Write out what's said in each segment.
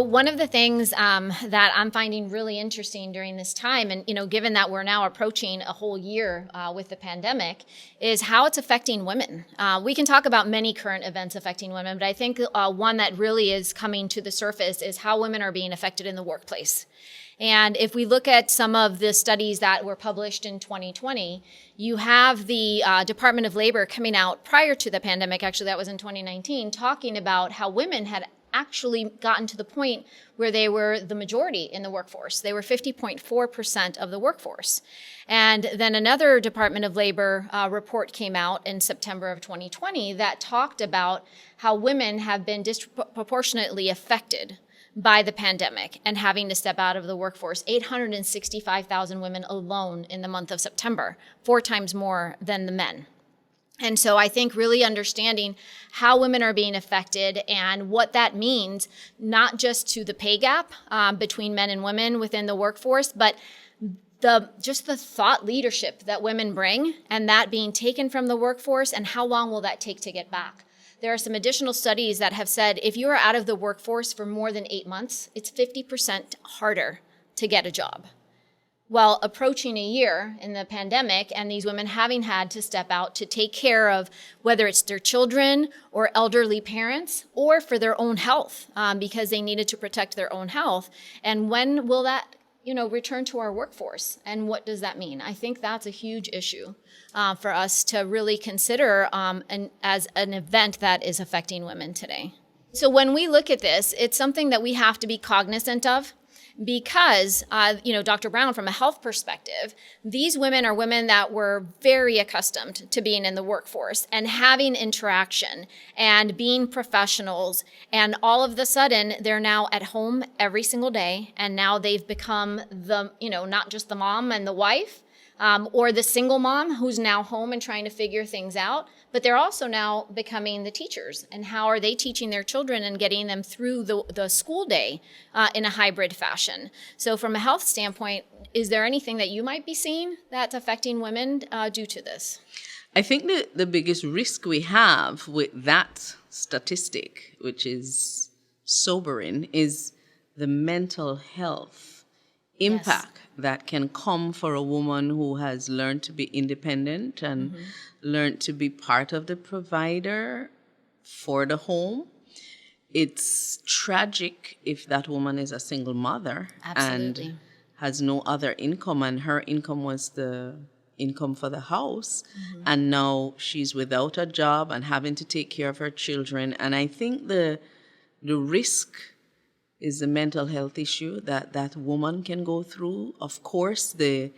one of the things that I'm finding really interesting during this time, and given that we're now approaching a whole year with the pandemic, is how it's affecting women. We can talk about many current events affecting women, but I think one that really is coming to the surface is how women are being affected in the workplace. And if we look at some of the studies that were published in 2020, you have the Department of Labor coming out prior to the pandemic, actually that was in 2019, talking about how women had actually gotten to the point where they were the majority in the workforce. They were 50.4% of the workforce. And then another Department of Labor report came out in September of 2020 that talked about how women have been disproportionately affected by the pandemic and having to step out of the workforce. 865,000 women alone in the month of September, 4 times more than the men. And so I think really understanding how women are being affected and what that means, not just to the pay gap between men and women within the workforce, but just the thought leadership that women bring and that being taken from the workforce, and how long will that take to get back. There are some additional studies that have said if you are out of the workforce for more than 8 months, it's 50% harder to get a job. Well, approaching a year in the pandemic and these women having had to step out to take care of whether it's their children or elderly parents or for their own health because they needed to protect their own health. And when will that return to our workforce? And what does that mean? I think that's a huge issue for us to really consider as an event that is affecting women today. So when we look at this, it's something that we have to be cognizant of because, Dr. Brown, from a health perspective, these women are women that were very accustomed to being in the workforce and having interaction and being professionals. And all of a sudden, they're now at home every single day. And now they've become not just the mom and the wife, or the single mom who's now home and trying to figure things out, but they're also now becoming the teachers. And how are they teaching their children and getting them through the school day in a hybrid fashion? So from a health standpoint, is there anything that you might be seeing that's affecting women due to this? I think the biggest risk we have with that statistic, which is sobering, is the mental health impact. Yes. That can come for a woman who has learned to be independent and learned to be part of the provider for the home. It's tragic if that woman is a single mother. Absolutely. And has no other income, and her income was the income for the house. And now she's without a job and having to take care of her children. And I think the risk is the mental health issue that woman can go through. Of course, the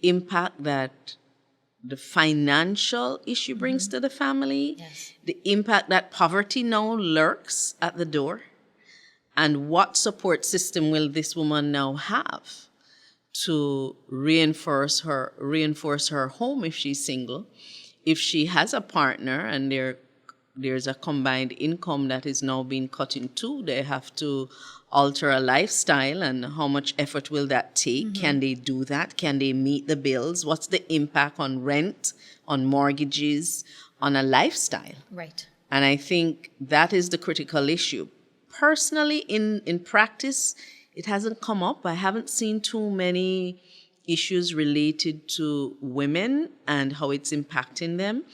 impact that the financial issue brings to the family, yes. The impact that poverty now lurks at the door, and what support system will this woman now have to reinforce her home if she's single. If she has a partner and there's a combined income that is now being cut in two, they have to alter a lifestyle, and how much effort will that take? Can they do that? Can they meet the bills? What's the impact on rent, on mortgages, on a lifestyle? Right. And I think that is the critical issue. Personally, in practice, it hasn't come up. I haven't seen too many issues related to women and how it's impacting them.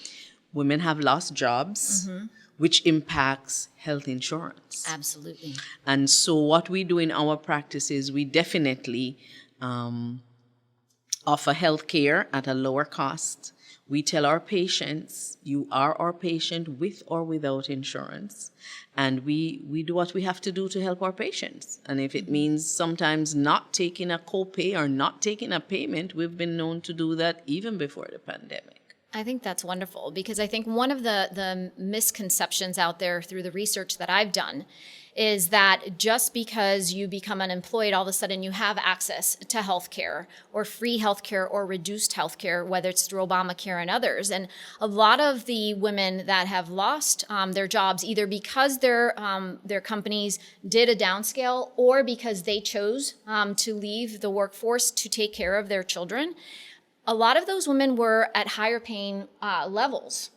Women have lost jobs, which impacts health insurance. Absolutely. And so what we do in our practice is we definitely offer health care at a lower cost. We tell our patients, you are our patient with or without insurance. And we do what we have to do to help our patients. And if it means sometimes not taking a copay or not taking a payment, we've been known to do that even before the pandemic. I think that's wonderful, because I think one of the misconceptions out there through the research that I've done is that just because you become unemployed, all of a sudden you have access to healthcare or free healthcare or reduced healthcare, whether it's through Obamacare and others. And a lot of the women that have lost their jobs, either because their companies did a downscale or because they chose to leave the workforce to take care of their children, a lot of those women were at higher paying levels,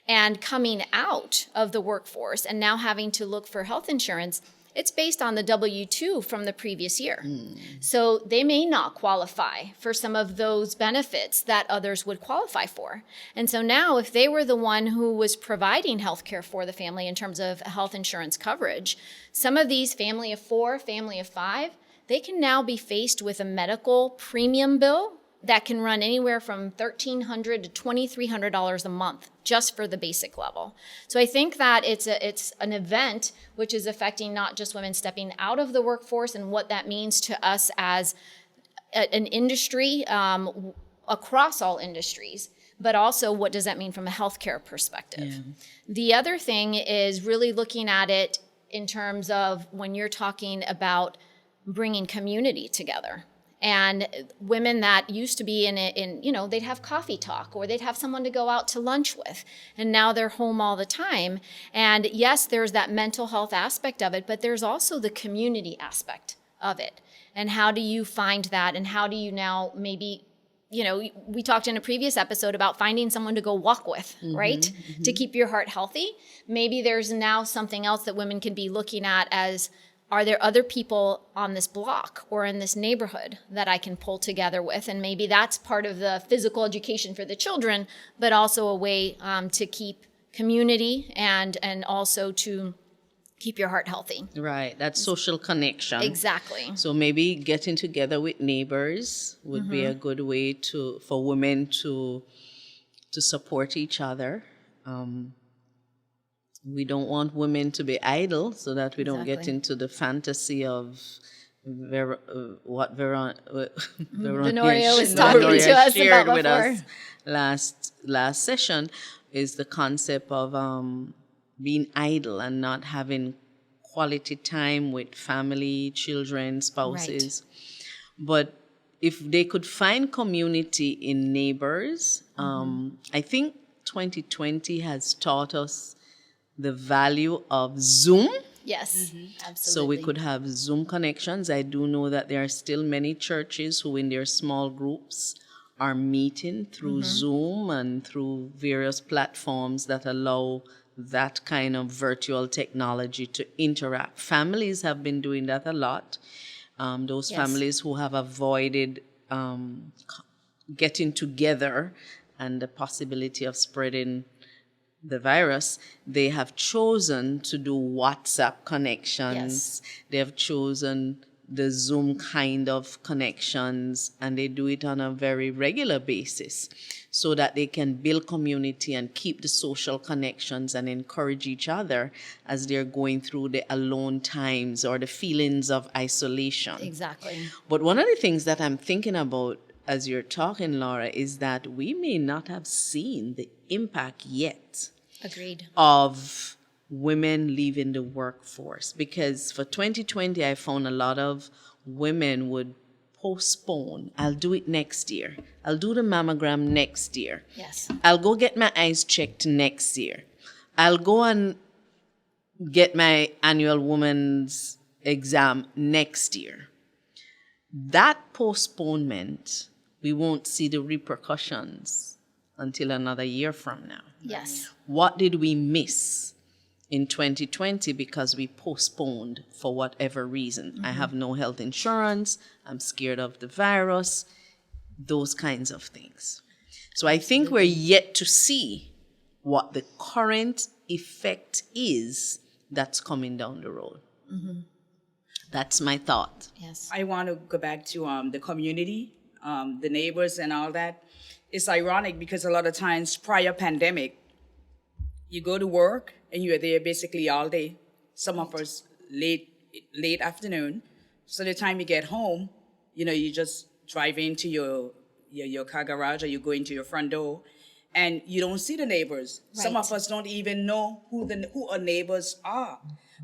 and coming out of the workforce and now having to look for health insurance, it's based on the W-2 from the previous year. So they may not qualify for some of those benefits that others would qualify for. And so now if they were the one who was providing health care for the family in terms of health insurance coverage, some of these family of 4, family of 5, they can now be faced with a medical premium bill that can run anywhere from $1,300 to $2,300 a month just for the basic level. So I think that it's an event which is affecting not just women stepping out of the workforce and what that means to us as an industry across all industries, but also what does that mean from a healthcare perspective. Yeah. The other thing is really looking at it in terms of when you're talking about bringing community together. And women that used to be they'd have coffee talk or they'd have someone to go out to lunch with. And now they're home all the time. And yes, there's that mental health aspect of it, but there's also the community aspect of it. And how do you find that? And how do you now maybe, we talked in a previous episode about finding someone to go walk with, right? Mm-hmm. To keep your heart healthy. Maybe there's now something else that women can be looking at as, are there other people on this block or in this neighborhood that I can pull together with? And maybe that's part of the physical education for the children, but also a way to keep community and also to keep your heart healthy. Right, that social connection. Exactly. So maybe getting together with neighbors would be a good way for women to support each other. We don't want women to be idle so that we don't get into the fantasy of what Veronia was talking to us shared about with before. us last session is the concept of being idle and not having quality time with family, children, spouses. Right. But if they could find community in neighbors, I think 2020 has taught us the value of Zoom. Yes, absolutely. So we could have Zoom connections. I do know that there are still many churches who in their small groups are meeting through Zoom and through various platforms that allow that kind of virtual technology to interact. Families have been doing that a lot. Those families who have avoided getting together and the possibility of spreading the virus, they have chosen to do WhatsApp connections. Yes. They have chosen the Zoom kind of connections, and they do it on a very regular basis so that they can build community and keep the social connections and encourage each other as they're going through the alone times or the feelings of isolation. Exactly. But one of the things that I'm thinking about as you're talking, Laura, is that we may not have seen the impact yet. Agreed. Of women leaving the workforce. Because for 2020, I found a lot of women would postpone. I'll do it next year. I'll do the mammogram next year. Yes. I'll go get my eyes checked next year. I'll go and get my annual woman's exam next year. That postponement, we won't see the repercussions until another year from now. Yes. What did we miss in 2020 because we postponed for whatever reason? I have no health insurance. I'm scared of the virus. Those kinds of things. So I think we're yet to see what the current effect is that's coming down the road. That's my thought. Yes. I want to go back to the community, the neighbors and all that. It's ironic because a lot of times prior pandemic, you go to work and you're there basically all day. Some of us late afternoon. So the time you get home, you just drive into your car garage or you go into your front door and you don't see the neighbors. Right. Some of us don't even know who our neighbors are.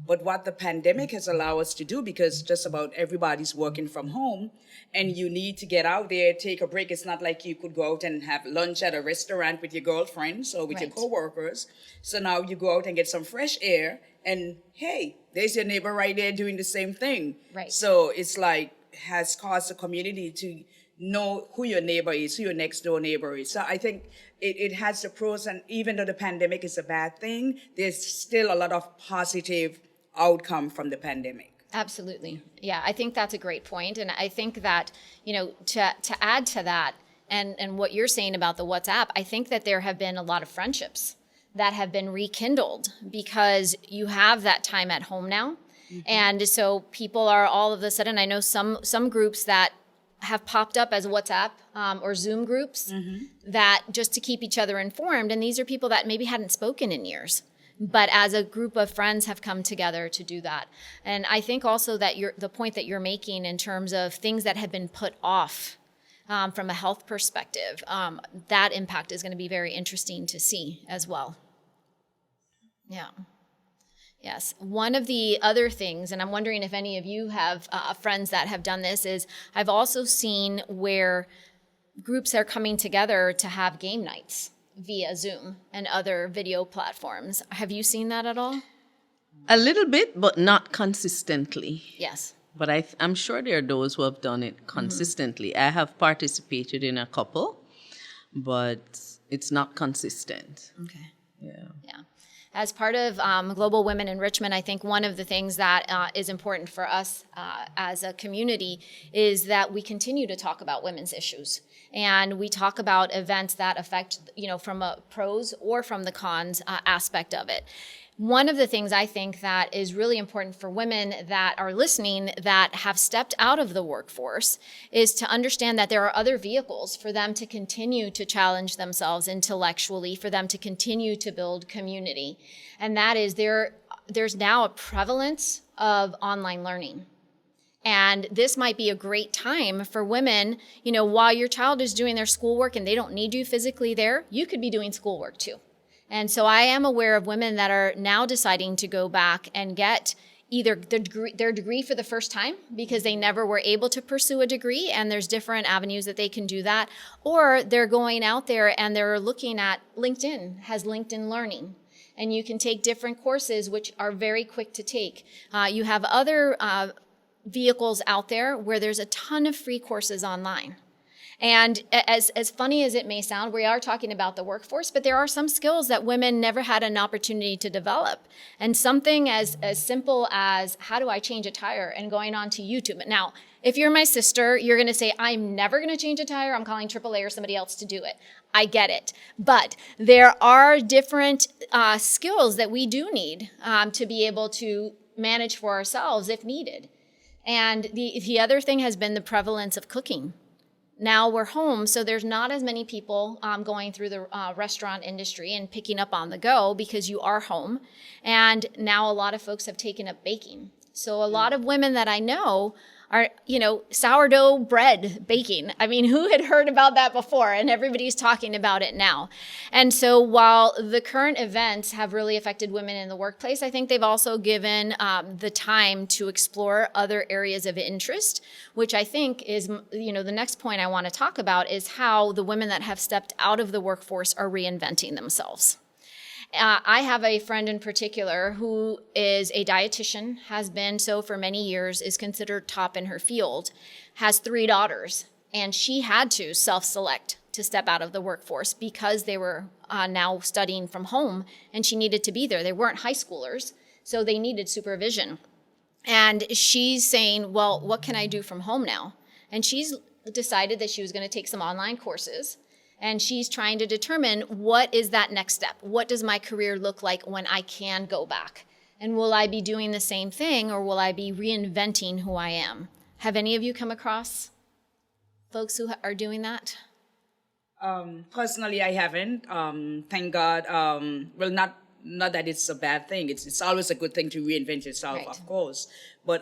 But what the pandemic has allowed us to do, because just about everybody's working from home and you need to get out there, take a break. It's not like you could go out and have lunch at a restaurant with your girlfriends or with your coworkers. So now you go out and get some fresh air and hey, there's your neighbor right there doing the same thing. Right. So it's like has caused the community to know who your neighbor is, who your next door neighbor is. So I think it has the pros, and even though the pandemic is a bad thing, there's still a lot of positive outcome from the pandemic. Absolutely. Yeah, I think that's a great point. And I think that, to add to that and what you're saying about the WhatsApp, I think that there have been a lot of friendships that have been rekindled because you have that time at home now. Mm-hmm. And so people are all of a sudden, I know some groups that have popped up as WhatsApp or Zoom groups that just to keep each other informed. And these are people that maybe hadn't spoken in years, but as a group of friends have come together to do that. And I think also that the point that you're making in terms of things that have been put off from a health perspective, that impact is going to be very interesting to see as well. Yeah. Yes. One of the other things, and I'm wondering if any of you have friends that have done this, is I've also seen where groups are coming together to have game nights via Zoom and other video platforms. Have you seen that at all? A little bit, but not consistently. Yes. But I'm sure there are those who have done it consistently. I have participated in a couple, but it's not consistent. Okay. Yeah. Yeah. As part of Global Women Enrichment, I think one of the things that is important for us as a community is that we continue to talk about women's issues. And we talk about events that affect, from a pros or from the cons aspect of it. One of the things I think that is really important for women that are listening that have stepped out of the workforce is to understand that there are other vehicles for them to continue to challenge themselves intellectually, for them to continue to build community. And that is there's now a prevalence of online learning. And this might be a great time for women, while your child is doing their schoolwork and they don't need you physically there, you could be doing schoolwork too. And so I am aware of women that are now deciding to go back and get either their degree for the first time because they never were able to pursue a degree, and there's different avenues that they can do that, or they're going out there and they're looking at LinkedIn has LinkedIn Learning. And you can take different courses which are very quick to take. You have other vehicles out there where there's a ton of free courses online. And as funny as it may sound, we are talking about the workforce, but there are some skills that women never had an opportunity to develop. And something as simple as how do I change a tire and going on to YouTube. Now, if you're my sister, you're going to say, I'm never going to change a tire. I'm calling AAA or somebody else to do it. I get it. But there are different skills that we do need to be able to manage for ourselves if needed. And the other thing has been the prevalence of cooking. Now we're home, so there's not as many people going through the restaurant industry and picking up on the go because you are home. And now a lot of folks have taken up baking. So a lot of women that I know are, sourdough bread baking. I mean, who had heard about that before? And everybody's talking about it now. And so while the current events have really affected women in the workplace, I think they've also given the time to explore other areas of interest, which I think is, the next point I want to talk about is how the women that have stepped out of the workforce are reinventing themselves. I have a friend in particular who is a dietitian, has been so for many years, is considered top in her field, has 3 daughters, and she had to self-select to step out of the workforce because they were now studying from home, and she needed to be there. They weren't high schoolers, so they needed supervision. And she's saying, well, what can I do from home now? And she's decided that she was going to take some online courses. And she's trying to determine what is that next step? What does my career look like when I can go back? And will I be doing the same thing or will I be reinventing who I am? Have any of you come across folks who are doing that? Personally, I haven't. Thank God. Well, not that it's a bad thing. It's always a good thing to reinvent yourself, right. Of course. But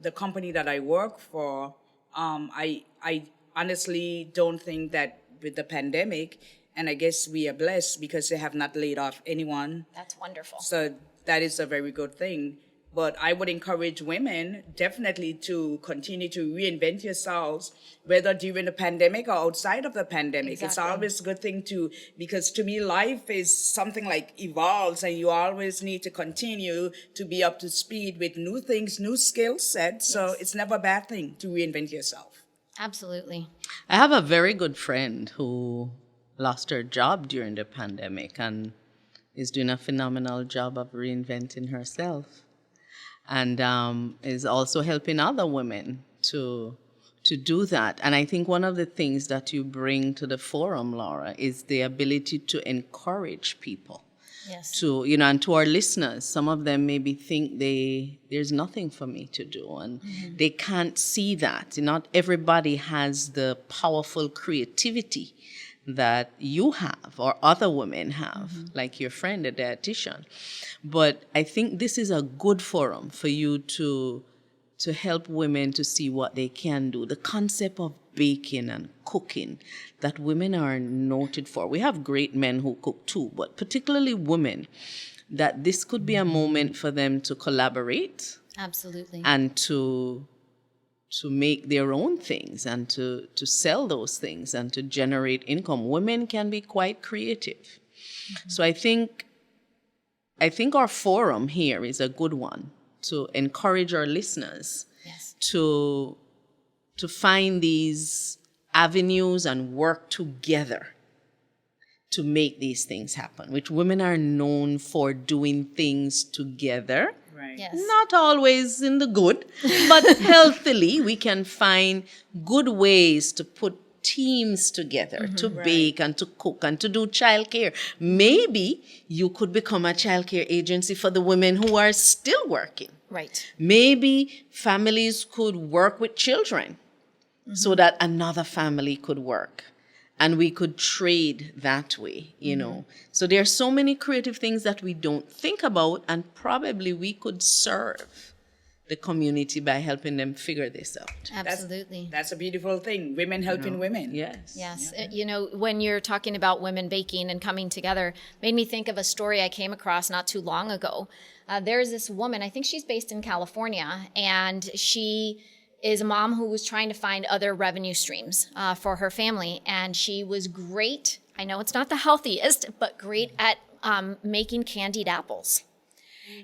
the company that I work for, I honestly don't think that with the pandemic, and I guess we are blessed because they have not laid off anyone. That's wonderful. So that is a very good thing. But I would encourage women definitely to continue to reinvent yourselves, whether during the pandemic or outside of the pandemic. Exactly. It's always a good thing because to me, life is something like evolves, and you always need to continue to be up to speed with new things, new skill sets. So yes. It's never a bad thing to reinvent yourself. Absolutely. I have a very good friend who lost her job during the pandemic and is doing a phenomenal job of reinventing herself. and is also helping other women to do that. And I think one of the things that you bring to the forum, Laura, is the ability to encourage people. Yes. To, and to our listeners, some of them maybe think there's nothing for me to do, and they can't see that. Not everybody has the powerful creativity that you have or other women have, like your friend, a dietitian. But I think this is a good forum for you to help women to see what they can do. The concept of baking and cooking that women are noted for. We have great men who cook too, but particularly women, that this could be a moment for them to collaborate. Absolutely. And to make their own things and to sell those things and to generate income. Women can be quite creative. So I think our forum here is a good one to encourage our listeners to find these avenues and work together to make these things happen, which women are known for doing things together. Right. Yes. Not always in the good, but healthily, we can find good ways to put teams together to bake and to cook and to do childcare. Maybe you could become a childcare agency for the women who are still working. Right. Maybe families could work with children so that another family could work. And we could trade that way, So there are so many creative things that we don't think about, and probably we could serve the community by helping them figure this out. Absolutely. That's a beautiful thing. Women helping women. Yes. Yes. When you're talking about women baking and coming together, made me think of a story I came across not too long ago. There's this woman, I think she's based in California, and she is a mom who was trying to find other revenue streams for her family. And she was great. I know it's not the healthiest, but great at making candied apples.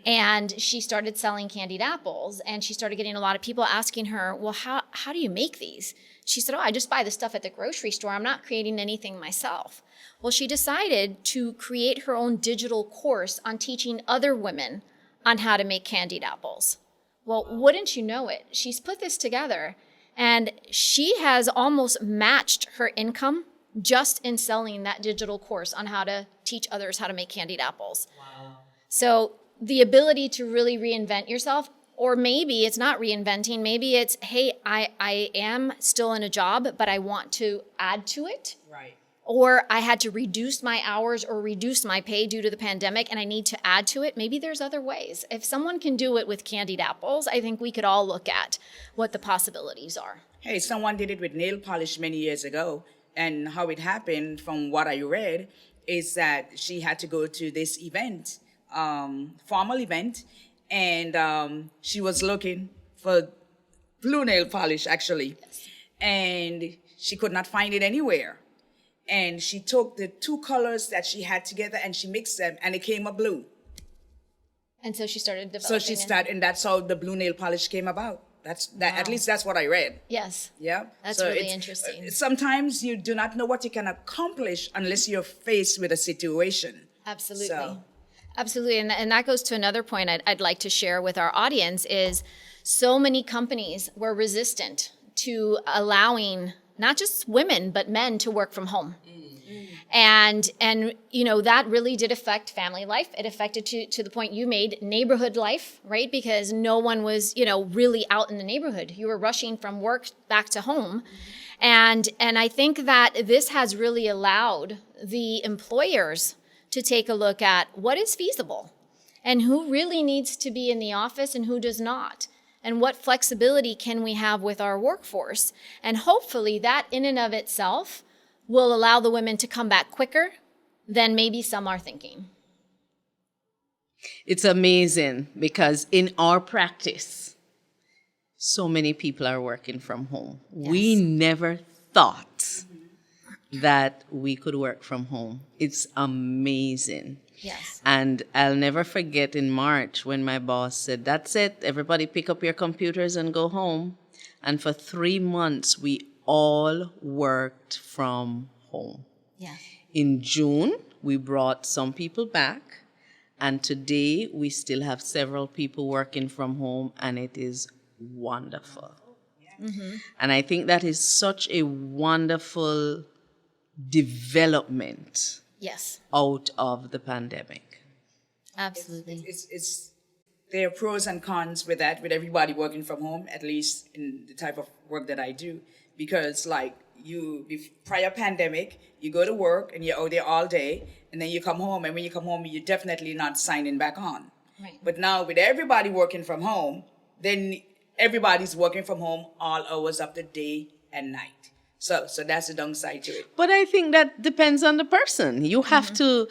And she started selling candied apples, and she started getting a lot of people asking her, well, how do you make these? She said, I just buy the stuff at the grocery store. I'm not creating anything myself. Well, she decided to create her own digital course on teaching other women on how to make candied apples. Well, wouldn't you know it? She's put this together, and she has almost matched her income just in selling that digital course on how to teach others how to make candied apples. Wow. So the ability to really reinvent yourself, or maybe it's not reinventing, maybe it's, hey, I am still in a job, but I want to add to it. Right. Or I had to reduce my hours or reduce my pay due to the pandemic, and I need to add to it. Maybe there's other ways. If someone can do it with candied apples, I think we could all look at what the possibilities are. Hey, someone did it with nail polish many years ago. And how it happened, from what I read, is that she had to go to this event, formal event, and she was looking for blue nail polish, actually. Yes. And she could not find it anywhere. And she took the two colors that she had together and she mixed them, and it came a blue. And so she started developing. And that's how the blue nail polish came about. Wow. At least that's what I read. Yes. Yeah. That's really interesting. Sometimes you do not know what you can accomplish unless you're faced with a situation. Absolutely. Absolutely. And that goes to another point I'd like to share with our audience is so many companies were resistant to allowing not just women, but men to work from home. And that really did affect family life. It affected, to the point you made, neighborhood life, right? Because no one was, really out in the neighborhood. You were rushing from work back to home. And I think that this has really allowed the employers to take a look at what is feasible and who really needs to be in the office and who does not. And what flexibility can we have with our workforce? And hopefully that in and of itself will allow the women to come back quicker than maybe some are thinking. It's amazing because in our practice, so many people are working from home. Yes. We never thought that we could work from home. It's amazing. Yes. And I'll never forget in March when my boss said, that's it, everybody pick up your computers and go home. And for 3 months, we all worked from home. Yeah. In June, we brought some people back. And today we still have several people working from home, and it is wonderful. Mm-hmm. And I think that is such a wonderful development out of the pandemic. Absolutely. It's there are pros and cons with that, with everybody working from home, at least in the type of work that I do. Because like prior pandemic, you go to work and you're out there all day, and then you come home, and when you come home, you're definitely not signing back on. Right. But now with everybody working from home, then everybody's working from home all hours of the day and night. So that's the downside to it. But I think that depends on the person. You have to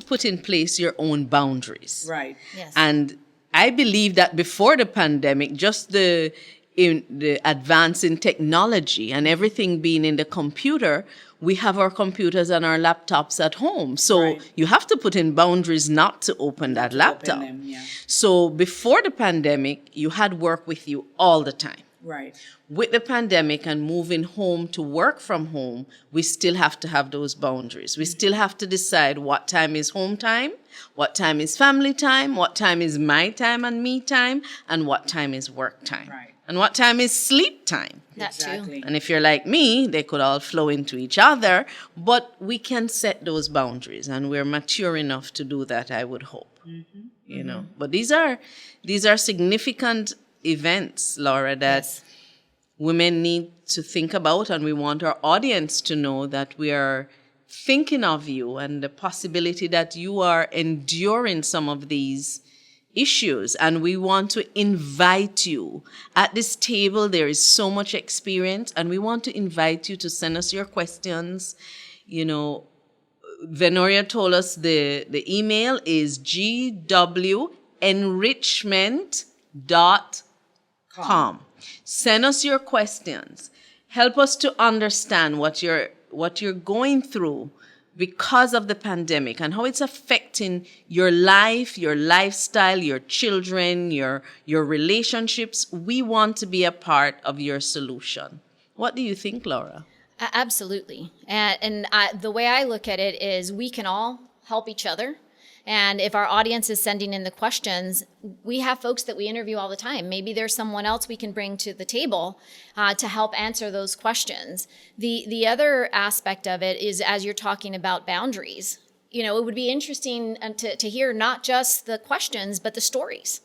put in place your own boundaries. Right. Yes. And I believe that before the pandemic, just the advance in technology and everything being in the computer, we have our computers and our laptops at home. So you have to put in boundaries not to open that laptop. Open them, yeah. So before the pandemic, you had work with you all the time. Right. With the pandemic and moving home to work from home, we still have to have those boundaries. We still have to decide what time is home time, what time is family time, what time is my time and me time, and what time is work time. Right. And what time is sleep time. That Exactly. too. And if you're like me, they could all flow into each other, but we can set those boundaries, and we're mature enough to do that, I would hope. Mm-hmm. You know, but these are significant events, Laura, that women need to think about, and we want our audience to know that we are thinking of you and the possibility that you are enduring some of these issues, and we want to invite you. At this table, there is so much experience, and we want to invite you to send us your questions. You know, Venoria told us the email is gwenrichment.com. Send us your questions. Help us to understand what you're going through because of the pandemic and how it's affecting your life, your lifestyle, your children, your relationships. We want to be a part of your solution. What do you think, Laura? Absolutely. And the way I look at it is we can all help each other. And if our audience is sending in the questions, we have folks that we interview all the time. Maybe there's someone else we can bring to the table to help answer those questions. The other aspect of it is, as you're talking about boundaries, you know, it would be interesting to hear not just the questions, but the stories.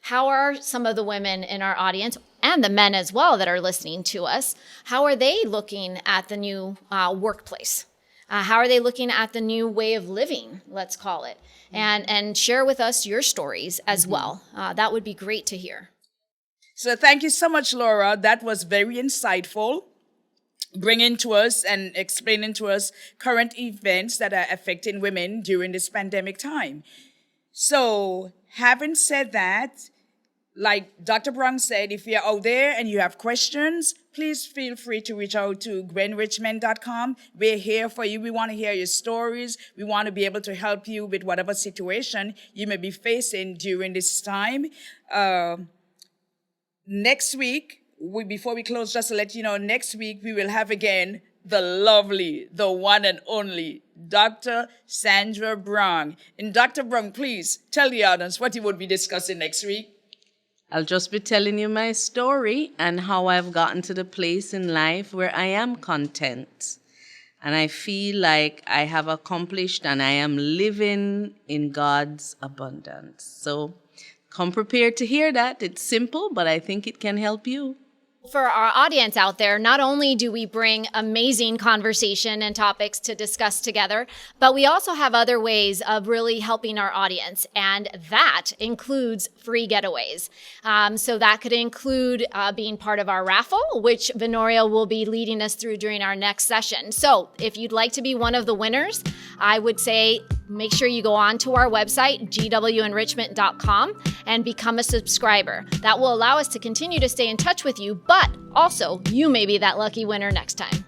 How are some of the women in our audience, and the men as well that are listening to us, how are they looking at the new workplace? How are they looking at the new way of living, let's call it? And share with us your stories as well. That would be great to hear. So thank you so much, Laura. That was very insightful, bringing to us and explaining to us current events that are affecting women during this pandemic time. So having said that, like Dr. Brown said, if you're out there and you have questions, please feel free to reach out to gwenrichment.com. We're here for you. We want to hear your stories. We want to be able to help you with whatever situation you may be facing during this time. Next week, before we close, just to let you know, next week we will have again the lovely, the one and only Dr. Sandra Brown. And Dr. Brown, please tell the audience what you would be discussing next week. I'll just be telling you my story and how I've gotten to the place in life where I am content. And I feel like I have accomplished and I am living in God's abundance. So come prepared to hear that. It's simple, but I think it can help you. For our audience out there, not only do we bring amazing conversation and topics to discuss together, but we also have other ways of really helping our audience. And that includes free getaways. So that could include being part of our raffle, which Venoria will be leading us through during our next session. So if you'd like to be one of the winners, I would say make sure you go on to our website, gwenrichment.com, and become a subscriber. That will allow us to continue to stay in touch with you, but also you may be that lucky winner next time.